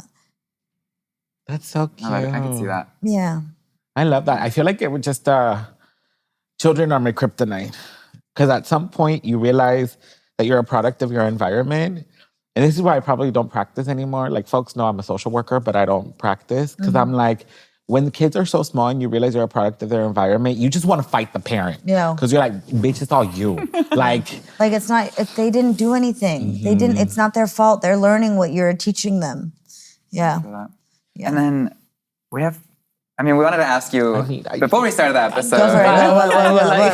That's so cute. I can see that. Yeah. I love that. I feel like it would just, children are my kryptonite. Because at some point you realize that you're a product of your environment. And this is why I probably don't practice anymore. Like, folks know I'm a social worker, but I don't practice. Because I'm like, when the kids are so small and you realize you're a product of their environment, you just want to fight the parent. Yeah. Because you're like, bitch, it's all you. Like it's not, if they didn't do anything. They didn't, it's not their fault. They're learning what you're teaching them. Yeah. And then I mean, we wanted to ask you, before we started the episode, Go for it.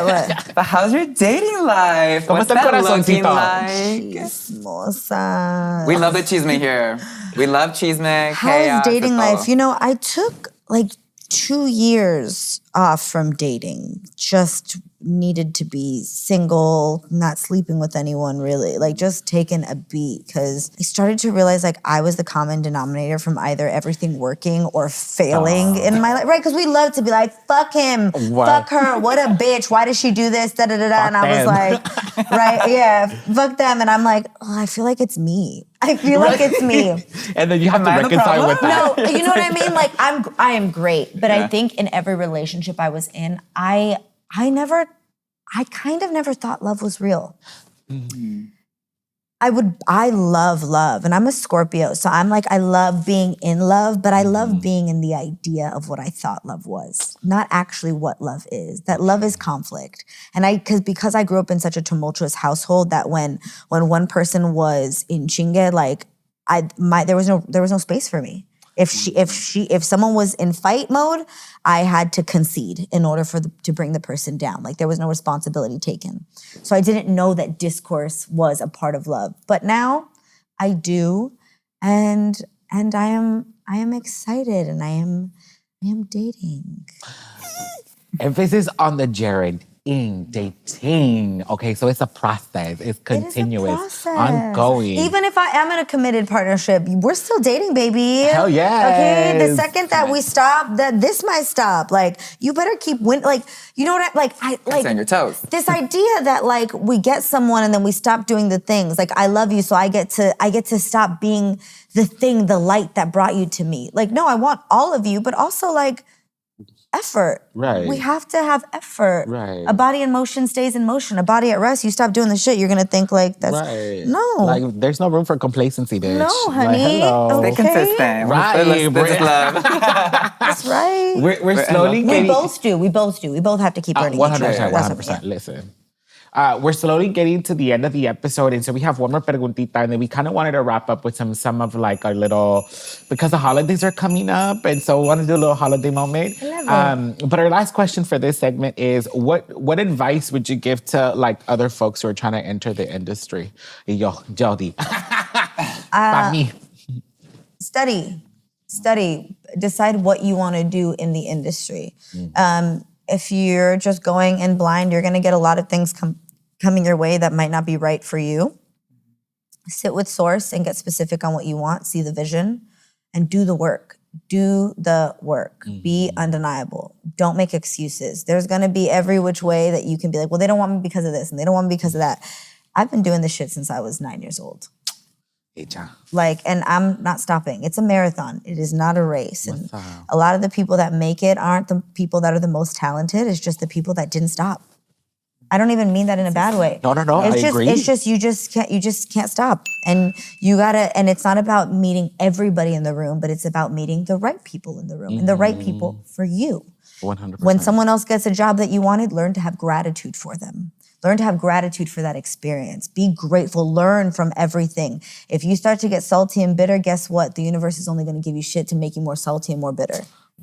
What? but how's your dating life? ¿Cómo What's está el that looking corazoncito? like? Chismosa. We love the chisme here. We love chisme, How's chaos. dating de life? todo. You know, I took like 2 years off from dating. Just needed to be single, not sleeping with anyone really, like just taking a beat, because I started to realize like I was the common denominator from either everything working or failing in my life, right? Because we love to be like, fuck him, fuck her, what a bitch, why does she do this, da da da da, and I was like, right, yeah, fuck them, and I'm like, oh, I feel like it's me. I feel like it's me. And then you have to reconcile with that. No, you know what I mean? Like I am great, but I think in every relationship I was in, I kind of never thought love was real. Mm-hmm. I love love, and I'm a Scorpio, so I'm like, I love being in love, but I love being in the idea of what I thought love was, not actually what love is. That love is conflict. And because I grew up in such a tumultuous household that when one person was in chingue, like there was no space for me. If someone was in fight mode, I had to concede in order to bring the person down. Like there was no responsibility taken. So I didn't know that discourse was a part of love. But now I do, and I am excited, and I am dating. Emphasis on the Jared in dating. Okay, so it's a process. It's continuous, it is a process. ongoing. Even if I am in a committed partnership, we're still dating, baby. Hell yes. Okay, the second that we stop, that this might stop. Like, you better keep like, you know what I like on your toes. This idea that like we get someone and then we stop doing the things. Like, I love you, so I get to stop being the thing, the light that brought you to me. Like, no, I want all of you, but also like effort. Right. We have to have effort. Right. A body in motion stays in motion. A body at rest, you stop doing the shit, you're gonna think like that's no. Like there's no room for complacency, bitch. No, honey. Like, hello. Stay consistent. Right. This is love. That's right. We're slowly getting. We both do. We both have to keep learning. 100%. That's 100%. Listen. We're slowly getting to the end of the episode, and so we have one more preguntita, and then we kind of wanted to wrap up with some of like our little, because the holidays are coming up, and so we want to do a little holiday moment. I love it. But our last question for this segment is, what advice would you give to like other folks who are trying to enter the industry? Yo, Jody. Para mí. Study. Decide what you want to do in the industry. If you're just going in blind, you're going to get a lot of things coming your way that might not be right for you. Sit with source and get specific on what you want. See the vision and do the work. Do the work. Be undeniable. Don't make excuses. There's going to be every which way that you can be like, well, they don't want me because of this and they don't want me because of that. I've been doing this shit since I was 9 years old. Like, and I'm not stopping. It's a marathon. It is not a race. And a lot of the people that make it aren't the people that are the most talented. It's just the people that didn't stop. I don't even mean that in a bad way. No. I agree. It's just you just can't stop. And you gotta, and it's not about meeting everybody in the room, but it's about meeting the right people in the room and the right people for you. 100%. When someone else gets a job that you wanted, learn to have gratitude for them. Learn to have gratitude for that experience. Be grateful. Learn from everything. If you start to get salty and bitter, guess what? The universe is only going to give you shit to make you more salty and more bitter.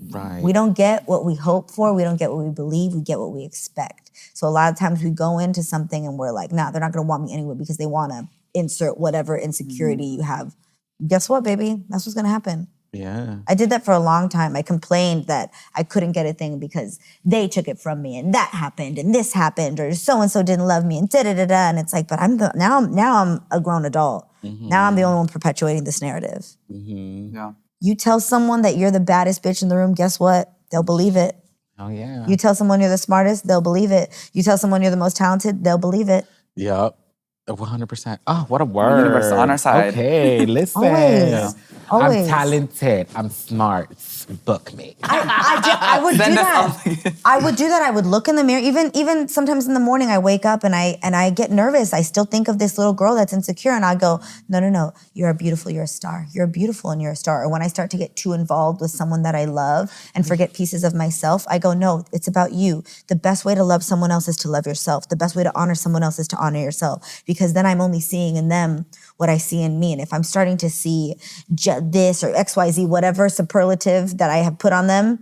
Right. We don't get what we hope for. We don't get what we believe. We get what we expect. So a lot of times we go into something and we're like, nah, they're not going to want me anyway because they want to insert whatever insecurity you have. Guess what, baby? That's what's going to happen. Yeah. I did that for a long time. I complained that I couldn't get a thing because they took it from me and that happened and this happened or so-and-so didn't love me and da-da-da-da. And it's like, but now I'm a grown adult. Now I'm the only one perpetuating this narrative. Yeah. You tell someone that you're the baddest bitch in the room, guess what? They'll believe it. Oh, yeah. You tell someone you're the smartest, they'll believe it. You tell someone you're the most talented, they'll believe it. Yep. 100%. Oh, what a word. The universe on our side. Okay, listen. Always. I'm talented. I'm smart. Book me. I would do that. I would do that. I would look in the mirror. Even sometimes in the morning, I wake up and I get nervous. I still think of this little girl that's insecure, and I go, no. You're beautiful. You're a star. You're beautiful, and you're a star. Or when I start to get too involved with someone that I love and forget pieces of myself, I go, no, it's about you. The best way to love someone else is to love yourself. The best way to honor someone else is to honor yourself, because then I'm only seeing in them what I see in me. And if I'm starting to see this or XYZ, whatever superlative that I have put on them,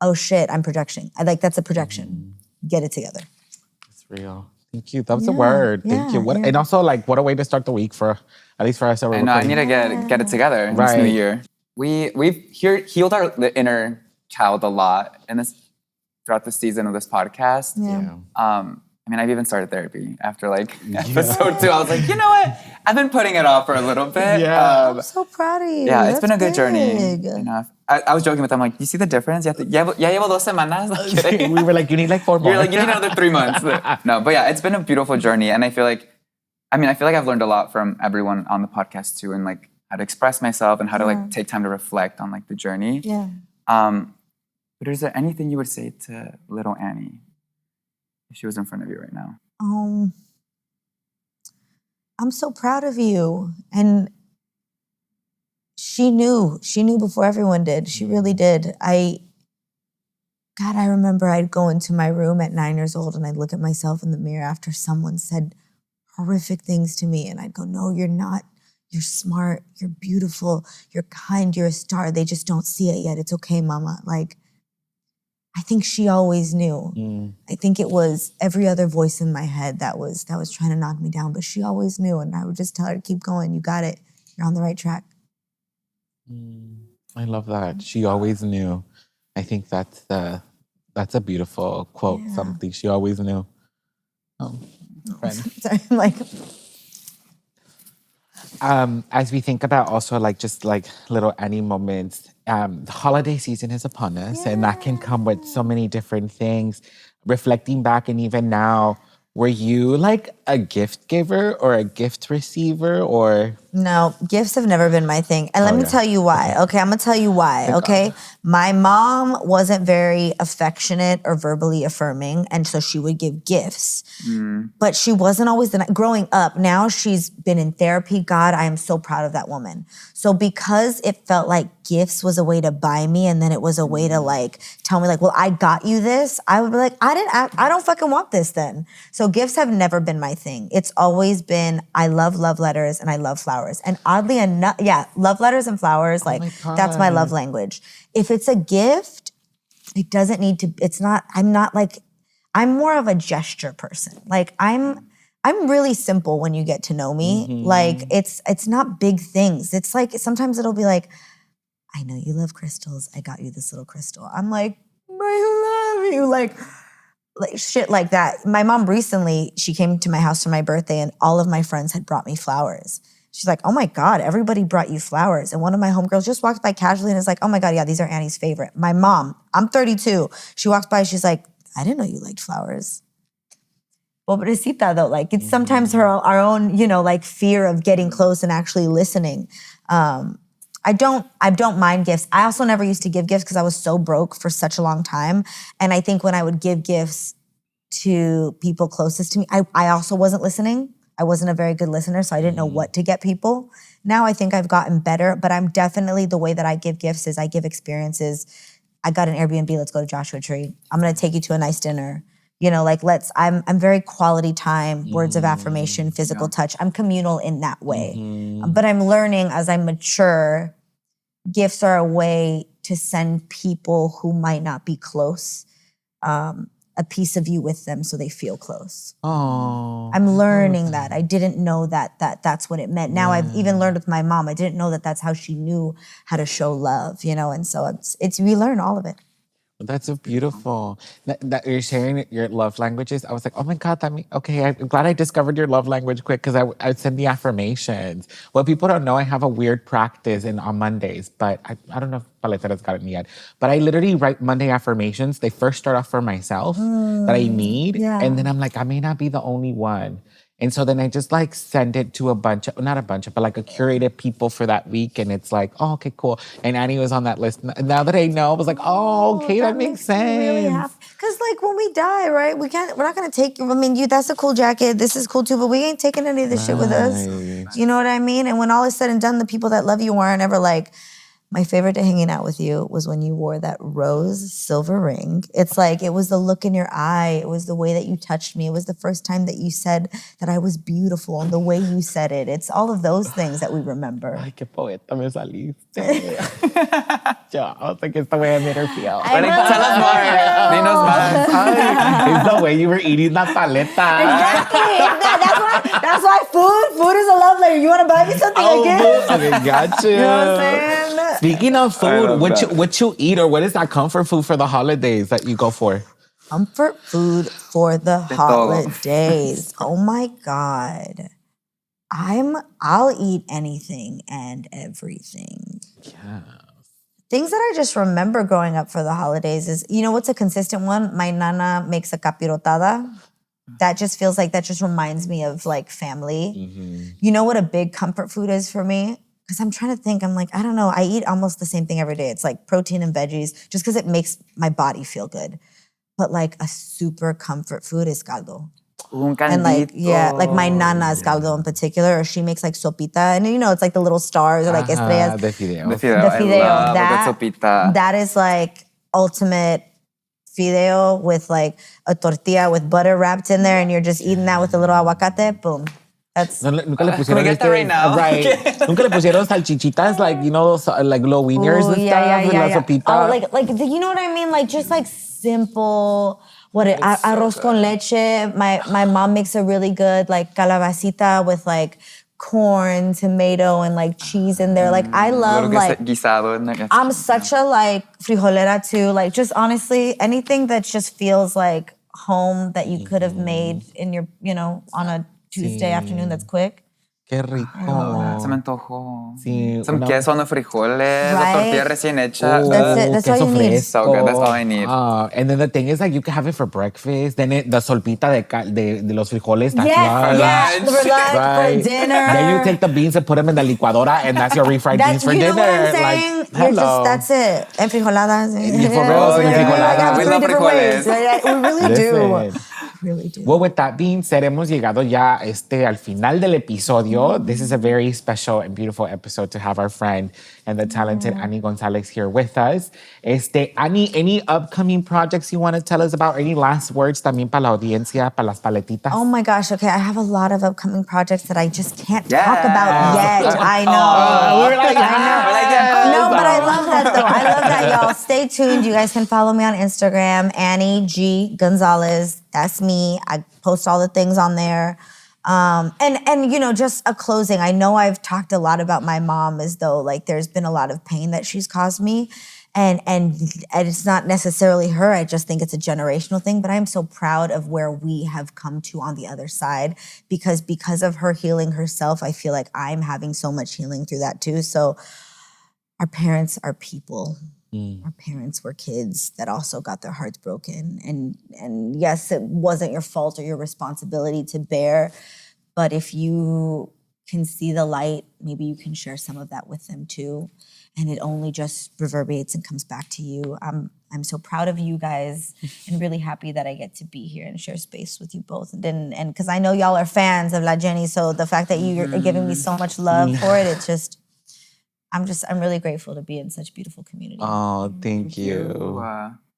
oh shit, I'm projecting. That's a projection. Get it together. It's real. Thank you. That was a word. Thank you. And also, like, what a way to start the week at least for us. I know, I need to get it together this new year. We've healed the inner child a lot throughout the season of this podcast. I mean, I've even started therapy after episode 2. I was like, you know what? I've been putting it off for a little bit. I'm so proud of you. Yeah, it's been a good journey. You know, I was joking with them, like, you see the difference? Ya llevo 2 semanas. Like, we were like, you need 4 more. You're like, you need another 3 months. No, but yeah, it's been a beautiful journey. And I feel like I've learned a lot from everyone on the podcast too, and like how to express myself and how to take time to reflect on like the journey. Yeah. But is there anything you would say to little Annie if she was in front of you right now? I'm so proud of you. And she knew before everyone did. She really did. I remember I'd go into my room at 9 years old and I'd look at myself in the mirror after someone said horrific things to me. And I'd go, no, you're not. You're smart. You're beautiful. You're kind. You're a star. They just don't see it yet. It's okay, mama. Like, I think she always knew. I think it was every other voice in my head that was trying to knock me down, but she always knew. And I would just tell her to keep going. You got it. You're on the right track. I love that. She always knew. I think that's a beautiful quote. Yeah. Something she always knew. Sorry, I'm like. As we think about also just little Annie moments, the holiday season is upon us, and that can come with so many different things. Reflecting back, and even now, were you like a gift giver or a gift receiver or? No, gifts have never been my thing. And let me tell you why. Okay, I'm gonna tell you why. Okay, my mom wasn't very affectionate or verbally affirming, and so she would give gifts. But she wasn't always growing up. Now she's been in therapy. God, I am so proud of that woman. So because it felt like gifts was a way to buy me, and then it was a way to tell me well, I got you this. I would be like, I don't fucking want this then. So gifts have never been my thing. It's always been, I love letters and I love flowers. And oddly enough, love letters and flowers, that's my love language. If it's a gift, it doesn't need to, I'm more of a gesture person. I'm really simple when you get to know me. It's not big things. It's sometimes it'll be like, I know you love crystals. I got you this little crystal. I'm like, I love you. Like shit like that. My mom recently, she came to my house for my birthday and all of my friends had brought me flowers. She's like, oh my God, everybody brought you flowers. And one of my homegirls just walked by casually and is like, oh my God, yeah, these are Annie's favorite. My mom, I'm 32. She walks by, she's like, I didn't know you liked flowers. Pobrecita though, it's sometimes our own, fear of getting close and actually listening. I don't mind gifts. I also never used to give gifts because I was so broke for such a long time. And I think when I would give gifts to people closest to me, I also wasn't listening. I wasn't a very good listener, so I didn't know what to get people. Now I think I've gotten better, but I'm definitely, the way that I give gifts is I give experiences. I got an Airbnb, let's go to Joshua Tree. I'm gonna take you to a nice dinner. I'm very quality time, words of affirmation, physical touch. I'm communal in that way. But I'm learning as I mature, gifts are a way to send people who might not be close, a piece of you with them so they feel close. Oh, I'm learning that. I didn't know that's what it meant. Now I've even learned with my mom. I didn't know that's how she knew how to show love, and so we learn all of it. That's so beautiful. That you're sharing your love languages. I was like, oh my God, okay, I'm glad I discovered your love language quick because I send the affirmations. Well, people don't know I have a weird practice on Mondays, but I don't know if Paletitas got it yet. But I literally write Monday affirmations. They first start off for myself that I need. And then I'm like, I may not be the only one. And so then I just send it to not a bunch of, but a curated people for that week. And it's like, oh, okay, cool. And Annie was on that list. Now that I know, I was like, oh, okay, that makes sense. Really because when we die, right, we're not going to take, that's a cool jacket. This is cool too, but we ain't taking any of this shit with us. You know what I mean? And when all is said and done, the people that love you aren't ever My favorite day hanging out with you was when you wore that rose silver ring. It's like, it was the look in your eye. It was the way that you touched me. It was the first time that you said that I was beautiful and the way you said it. It's all of those things that we remember. Ay, qué poeta me saliste. Yo, I was like, it's the way I made her feel. Tell us more. Dinos más. It's the way you were eating that paleta. Exactly. That's why food is a love letter. You want to buy me something again? I got you. You know what I'm saying? Speaking of food, what you eat or what is that comfort food for the holidays that you go for? Comfort food for the holidays. Oh my God. I'll eat anything and everything. Yeah. Things that I just remember growing up for the holidays is, you know what's a consistent one? My nana makes a capirotada. That just feels like, that just reminds me of like family. Mm-hmm. You know what a big comfort food is for me? Because I'm trying to think, I'm like, I don't know. I eat almost the same thing every day. It's like protein and veggies, just because it makes my body feel good. But like a super comfort food is caldo. Un caldito. And like, yeah, like my nana's caldo in particular, or she makes like sopita. And you know, it's like the little stars or like estrellas. De fideo. The fideo. The fideo. I love a good sopita. That is like ultimate fideo with like a tortilla with butter wrapped in there, and you're just eating that with a little aguacate. Boom. That's Nunca le pusieron Can we get that right now? Right. Nunca le pusieron salchichitas, like, you know, those, like little wieners and stuff, la sopita. Oh, like you know what I mean? Like just like simple. Arroz con leche. My mom makes a really good like calabacita with like corn, tomato, and like cheese in there. Like I love like guisado. I'm such a like frijolera too. Like just honestly, anything that just feels like home that you could have made in your, you know, on a Tuesday afternoon that's quick. Qué rico. Se me antojó. Sí, Some queso on the frijoles, Right? la tortilla recién hecha. That's it. That's all you need. So good. That's all I need. And then the thing is, like, you can have it for breakfast. Then the solpita de los frijoles. That's lunch. For lunch, Right. for dinner. Then you take the beans and put them in the licuadora, and that's your refried beans for you dinner. know what I'm saying? Like, You're hello. just, that's it. And frijoladas. For real, some frijoladas. We love frijoles. We really do. Listen. Really do. Well, with that being said, hemos llegado ya al final del episodio. This is a very special and beautiful episode to have our friend and the talented Annie Gonzalez here with us. Annie, any upcoming projects you want to tell us about? Any last words también para la audiencia, para las paletitas? Oh my gosh, okay. I have a lot of upcoming projects that I just can't talk about yet. I know. We're like, No, but I love that though. I love that, y'all. Stay tuned. You guys can follow me on Instagram, Annie G. Gonzalez. That's me. I post all the things on there. And you know, just a closing. I know I've talked a lot about my mom as though like there's been a lot of pain that she's caused me. And it's not necessarily her. I just think it's a generational thing. But I'm so proud of where we have come to on the other side because of her healing herself, I feel like I'm having so much healing through that too. So our parents are people. Our parents were kids that also got their hearts broken. And yes, it wasn't your fault or your responsibility to bear. But if you can see the light, maybe you can share some of that with them too. And it only just reverberates and comes back to you. I'm so proud of you guys and really happy that I get to be here and share space with you both. And because I know y'all are fans of La Jenni, so the fact that you're giving me so much love for it, it's just, I'm really grateful to be in such beautiful community. Oh, thank you.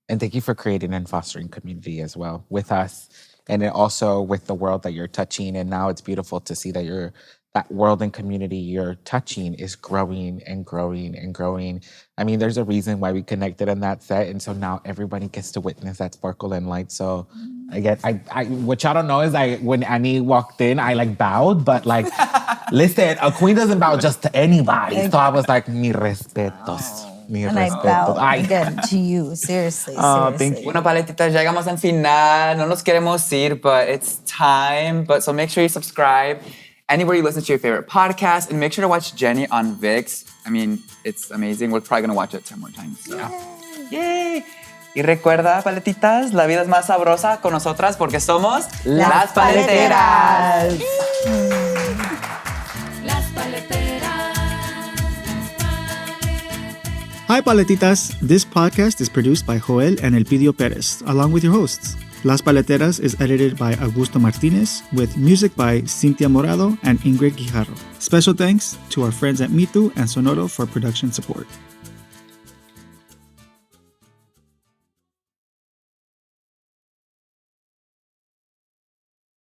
And thank you for creating and fostering community as well with us. And then also with the world that you're touching. And now it's beautiful to see that that world and community you're touching is growing and growing and growing. I mean, there's a reason why we connected on that set. And so now everybody gets to witness that sparkle and light. So what y'all don't know is when Annie walked in, I like bowed, but like, listen, a queen doesn't bow just to anybody. So I was like, mi respetos. And I bow again to you, seriously. Thank you. Bueno, paletitas, ya llegamos al final. No nos queremos ir, but it's time. So make sure you subscribe anywhere you listen to your favorite podcast, and make sure to watch Jenni on VIX. I mean, it's amazing. We're probably going to watch it 10 more times. Yeah. Yay! Y recuerda, paletitas, la vida es más sabrosa con nosotras porque somos Las Paleteras. Las Paleteras. Hi, Paletitas. This podcast is produced by Joel and Elpidio Perez, along with your hosts. Las Paleteras is edited by Augusto Martinez, with music by Cintia Morado and Ingrid Guijarro. Special thanks to our friends at Mitu and Sonoro for production support.